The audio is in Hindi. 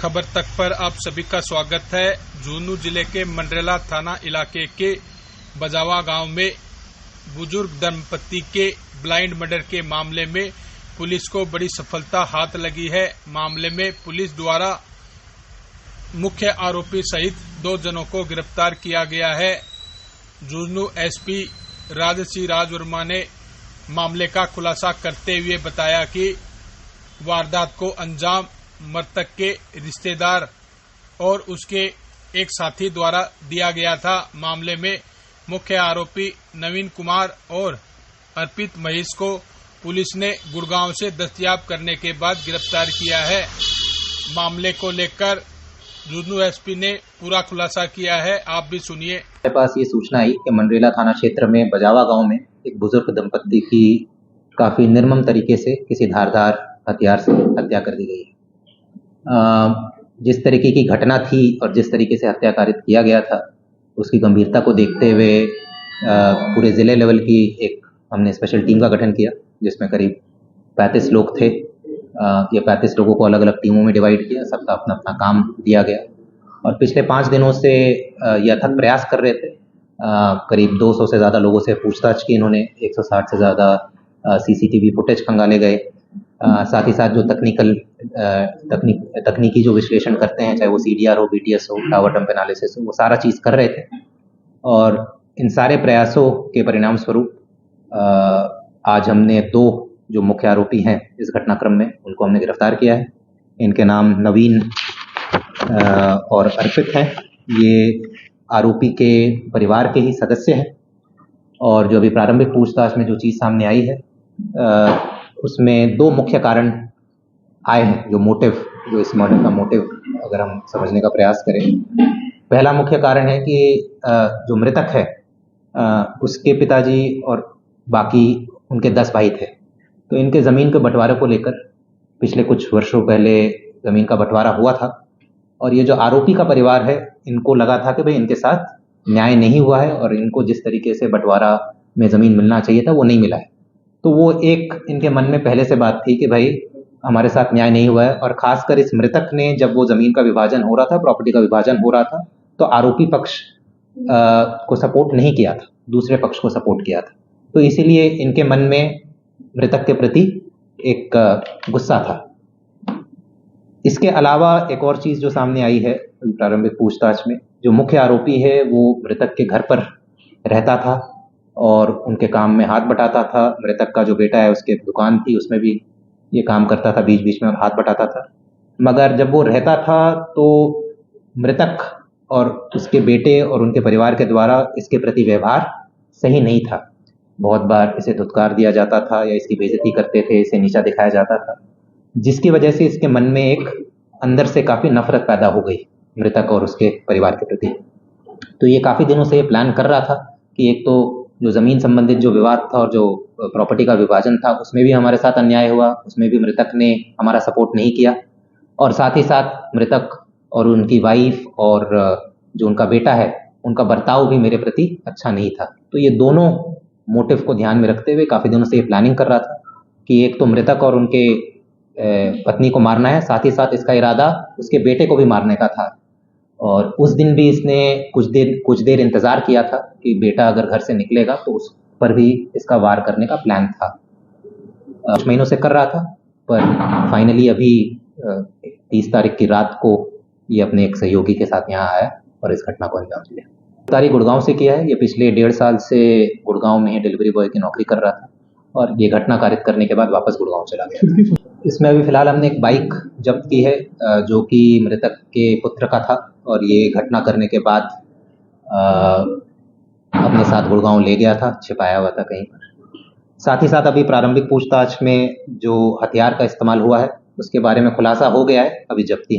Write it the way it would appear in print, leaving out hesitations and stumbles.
खबर तक पर आप सभी का स्वागत है। झुंझुनू जिले के मंडरेला थाना इलाके के बजावा गांव में बुजुर्ग दंपत्ति के ब्लाइंड मर्डर के मामले में पुलिस को बड़ी सफलता हाथ लगी है। मामले में पुलिस द्वारा मुख्य आरोपी सहित 2 जनों को गिरफ्तार किया गया है। झुंझुनू एसपी राजसी राज वर्मा ने मामले का खुलासा करते हुए बताया कि वारदात को अंजाम मृतक के रिश्तेदार और उसके एक साथी द्वारा दिया गया था। मामले में मुख्य आरोपी नवीन कुमार और अर्पित महेश को पुलिस ने गुड़गांव से दस्तयाब करने के बाद गिरफ्तार किया है। मामले को लेकर झुंझुनू एसपी ने पूरा खुलासा किया है, आप भी सुनिए। मेरे पास ये सूचना आई कि मंडरेला थाना क्षेत्र में बजावा गांव में एक बुजुर्ग दंपत्ति की काफी निर्मम तरीके से किसी धारदार हथियार से हत्या कर दी गई है। जिस तरीके की घटना थी और जिस तरीके से हत्या कारित किया गया था, उसकी गंभीरता को देखते हुए पूरे जिले लेवल की एक हमने स्पेशल टीम का गठन किया, जिसमें करीब 35 लोग थे। ये 35 लोगों को अलग अलग टीमों में डिवाइड किया, सबका अपना अपना काम दिया गया और पिछले 5 दिनों से ये अथक प्रयास कर रहे थे। करीब 200 से ज़्यादा लोगों से पूछताछ की इन्होंने, 160 से ज़्यादा CCTV फुटेज खंगाले गए। साथ ही साथ जो तकनीकी जो विश्लेषण करते हैं, चाहे वो CDR हो, BTS हो, टावर डंप एनालिसिस हो, वो सारा चीज़ कर रहे थे। और इन सारे प्रयासों के परिणाम स्वरूप आज हमने 2 जो मुख्य आरोपी हैं इस घटनाक्रम में, उनको हमने गिरफ्तार किया है। इनके नाम नवीन और अर्पित हैं। ये आरोपी के परिवार के ही सदस्य हैं और जो अभी प्रारंभिक पूछताछ में जो चीज़ सामने आई है उसमें 2 मुख्य कारण आए हैं। जो इस मर्डर का मोटिव अगर हम समझने का प्रयास करें, पहला मुख्य कारण है कि जो मृतक है उसके पिताजी और बाकी उनके 10 भाई थे। तो इनके ज़मीन के बंटवारे को लेकर पिछले कुछ वर्षों पहले ज़मीन का बंटवारा हुआ था और ये जो आरोपी का परिवार है, इनको लगा था कि भाई इनके साथ न्याय नहीं हुआ है और इनको जिस तरीके से बंटवारा में ज़मीन मिलना चाहिए था वो नहीं मिला है। तो वो एक इनके मन में पहले से बात थी कि भाई हमारे साथ न्याय नहीं हुआ है। और खासकर इस मृतक ने जब वो ज़मीन का विभाजन हो रहा था, प्रॉपर्टी का विभाजन हो रहा था, तो आरोपी पक्ष को सपोर्ट नहीं किया था, दूसरे पक्ष को सपोर्ट किया था। तो इसीलिए इनके मन में मृतक के प्रति एक गुस्सा था। इसके अलावा एक और चीज़ जो सामने आई है प्रारंभिक पूछताछ में, जो मुख्य आरोपी है वो मृतक के घर पर रहता था और उनके काम में हाथ बटाता था। मृतक का जो बेटा है उसके दुकान थी, उसमें भी ये काम करता था, बीच बीच में हाथ बटाता था। मगर जब वो रहता था तो मृतक और उसके बेटे और उनके परिवार के द्वारा इसके प्रति व्यवहार सही नहीं था। बहुत बार इसे धुतकार दिया जाता था या इसकी बेइज्जती करते थे, इसे नीचा दिखाया जाता था, जिसकी वजह से इसके मन में एक अंदर से काफ़ी नफरत पैदा हो गई मृतक और उसके परिवार के प्रति। तो ये काफ़ी दिनों से ये प्लान कर रहा था कि एक तो जो ज़मीन संबंधित जो विवाद था और जो प्रॉपर्टी का विभाजन था, उसमें भी हमारे साथ अन्याय हुआ, उसमें भी मृतक ने हमारा सपोर्ट नहीं किया और साथ ही साथ मृतक और उनकी वाइफ और जो उनका बेटा है, उनका बर्ताव भी मेरे प्रति अच्छा नहीं था। तो ये दोनों मोटिव को ध्यान में रखते हुए काफ़ी दिनों से ये प्लानिंग कर रहा था कि एक तो मृतक और उनके पत्नी को मारना है, साथ ही साथ इसका इरादा उसके बेटे को भी मारने का था। और उस दिन भी इसने कुछ देर इंतज़ार किया था कि बेटा अगर घर से निकलेगा तो उस पर भी इसका वार करने का प्लान था। कुछ महीनों से कर रहा था, पर फाइनली अभी 30 तारीख की रात को ये अपने एक सहयोगी के साथ यहाँ आया और इस घटना को अंजाम दिया। गिरफ्तारी गुड़गांव से किया है। ये पिछले 1.5 साल से गुड़गांव में ही डिलीवरी बॉय की नौकरी कर रहा था और ये घटना कारित करने के बाद वापस गुड़गांव चला गया। इसमें अभी फिलहाल हमने एक बाइक जब्त की है जो कि मृतक के पुत्र का था और ये घटना करने के बाद अपने साथ गुड़गांव ले गया था, छिपाया हुआ था कहीं पर। साथ ही साथ अभी प्रारंभिक पूछताछ में जो हथियार का इस्तेमाल हुआ है उसके बारे में खुलासा हो गया है। अभी जब्ती